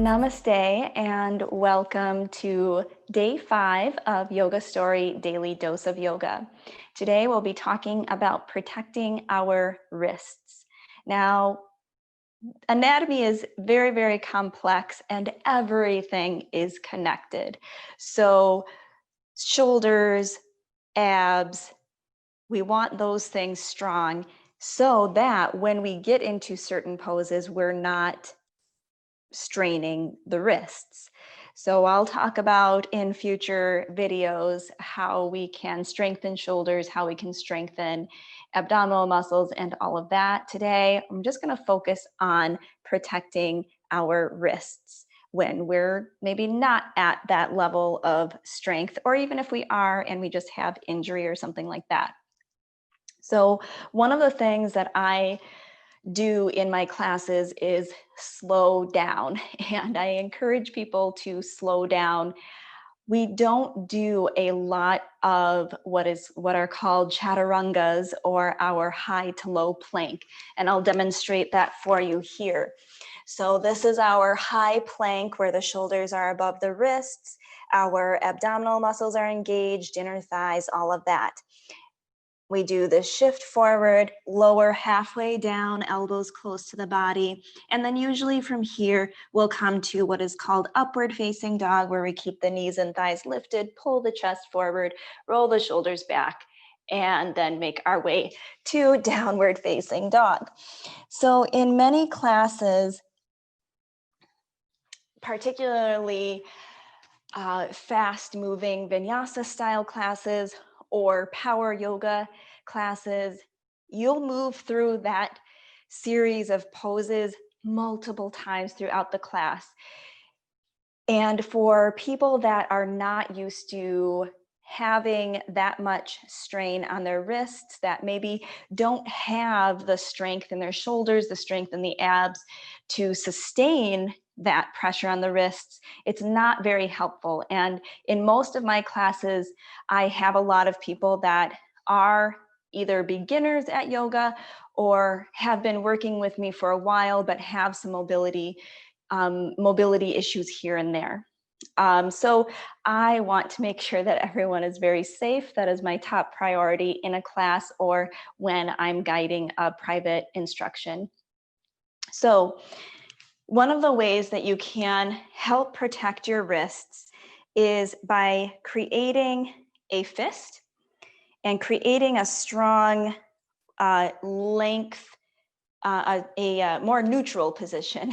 Namaste and welcome to day 5 of Yoga Story Daily Dose of Yoga. Today we'll be talking about protecting our wrists. Now, anatomy is very, very complex and everything is connected. So shoulders, abs, we want those things strong so that when we get into certain poses, we're not straining the wrists. So I'll talk about in future videos how we can strengthen shoulders, how we can strengthen abdominal muscles and all of that. Today, I'm just going to focus on protecting our wrists when we're maybe not at that level of strength, or even if we are and we just have injury or something like that. So one of the things that I do in my classes is slow down, and I encourage people to slow down. We don't do a lot of what are called Chaturangas, or our high to low plank, and I'll demonstrate that for you here. So this is our high plank where the shoulders are above the wrists, our abdominal muscles are engaged, inner thighs, all of that. We do the shift forward, lower halfway down, elbows close to the body. And then usually from here, we'll come to what is called upward facing dog, where we keep the knees and thighs lifted, pull the chest forward, roll the shoulders back, and then make our way to downward facing dog. So in many classes, particularly fast moving vinyasa style classes, or power yoga classes, you'll move through that series of poses multiple times throughout the class. And for people that are not used to having that much strain on their wrists, that maybe don't have the strength in their shoulders, the strength in the abs to sustain that pressure on the wrists, it's not very helpful. And in most of my classes, I have a lot of people that are either beginners at yoga or have been working with me for a while, but have some mobility issues here and there. So I want to make sure that everyone is very safe. That is my top priority in a class or when I'm guiding a private instruction. So one of the ways that you can help protect your wrists is by creating a fist and creating a strong length, a more neutral position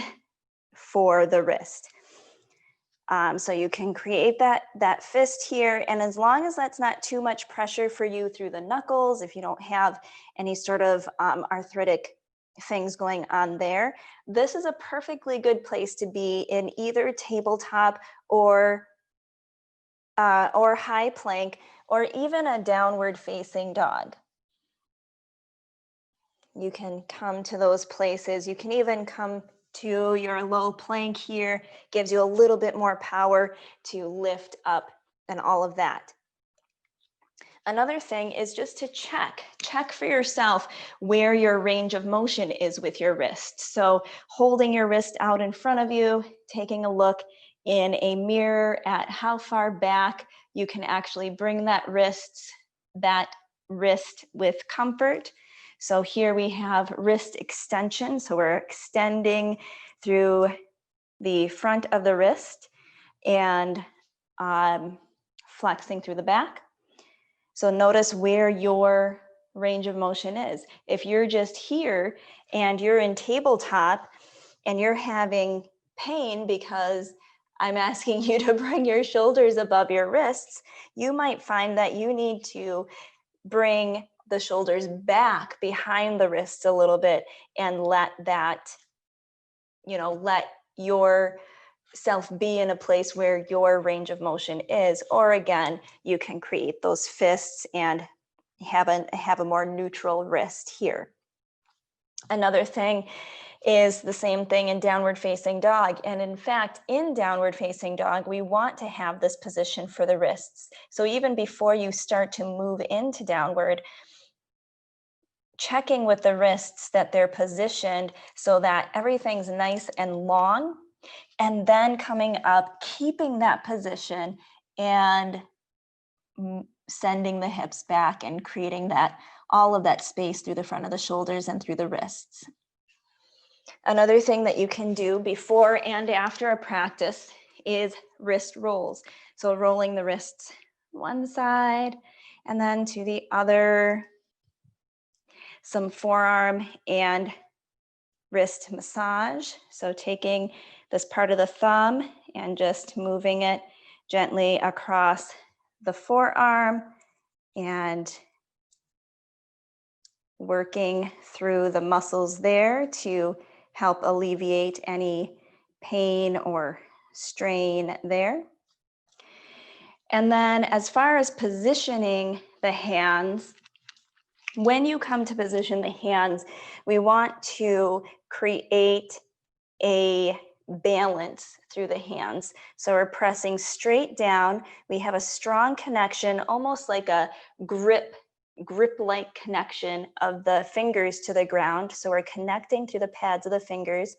for the wrist. So you can create that fist here, and as long as that's not too much pressure for you through the knuckles, if you don't have any sort of arthritic things going on there, this is a perfectly good place to be in either tabletop or high plank, or even a downward facing dog. You can come to those places. You can even come to your low plank here, gives you a little bit more power to lift up and all of that. Another thing is just to check for yourself where your range of motion is with your wrist. So holding your wrist out in front of you, taking a look in a mirror at how far back you can actually bring that wrist with comfort. So here we have wrist extension. So we're extending through the front of the wrist and flexing through the back. So notice where your range of motion is. If you're just here and you're in tabletop and you're having pain because I'm asking you to bring your shoulders above your wrists, you might find that you need to bring the shoulders back behind the wrists a little bit and let yourself be in a place where your range of motion is. Or again, you can create those fists and have a more neutral wrist here. Another thing is the same thing in downward facing dog. And in fact, in downward facing dog, we want to have this position for the wrists. So even before you start to move into downward, checking with the wrists that they're positioned so that everything's nice and long And then coming up, keeping that position and sending the hips back and creating that all of that space through the front of the shoulders and through the wrists. Another thing that you can do before and after a practice is wrist rolls. So rolling the wrists one side and then to the other, some forearm and wrist massage. So taking this part of the thumb and just moving it gently across the forearm and working through the muscles there to help alleviate any pain or strain there. And then as far as positioning the hands, when you come to position the hands, we want to create a balance through the hands. So we're pressing straight down. We have a strong connection, almost like a grip-like connection of the fingers to the ground. So we're connecting through the pads of the fingers,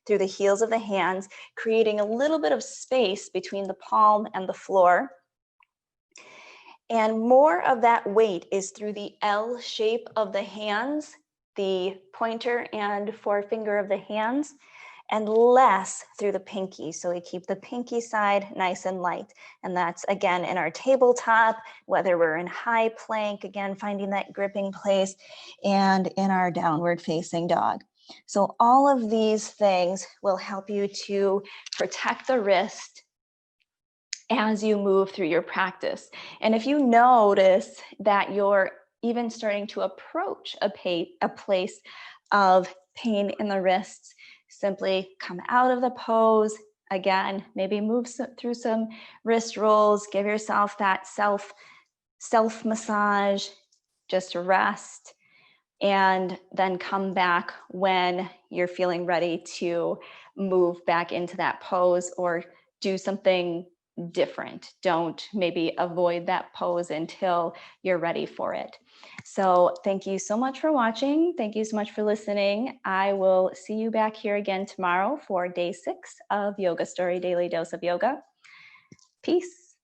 through the heels of the hands, creating a little bit of space between the palm and the floor. And more of that weight is through the L shape of the hands, the pointer and forefinger of the hands, and less through the pinky. So we keep the pinky side nice and light. And that's, again, in our tabletop, whether we're in high plank, again, finding that gripping place, and in our downward facing dog. So all of these things will help you to protect the wrist as you move through your practice. And if you notice that you're even starting to approach a place of pain in the wrists, simply come out of the pose. Again, maybe move through some wrist rolls, give yourself that self massage, just rest, and then come back when you're feeling ready to move back into that pose or do something different. Don't maybe avoid that pose until you're ready for it. So thank you so much for watching. Thank you so much for listening. I will see you back here again tomorrow for day 6 of Yoga Story Daily Dose of Yoga. Peace.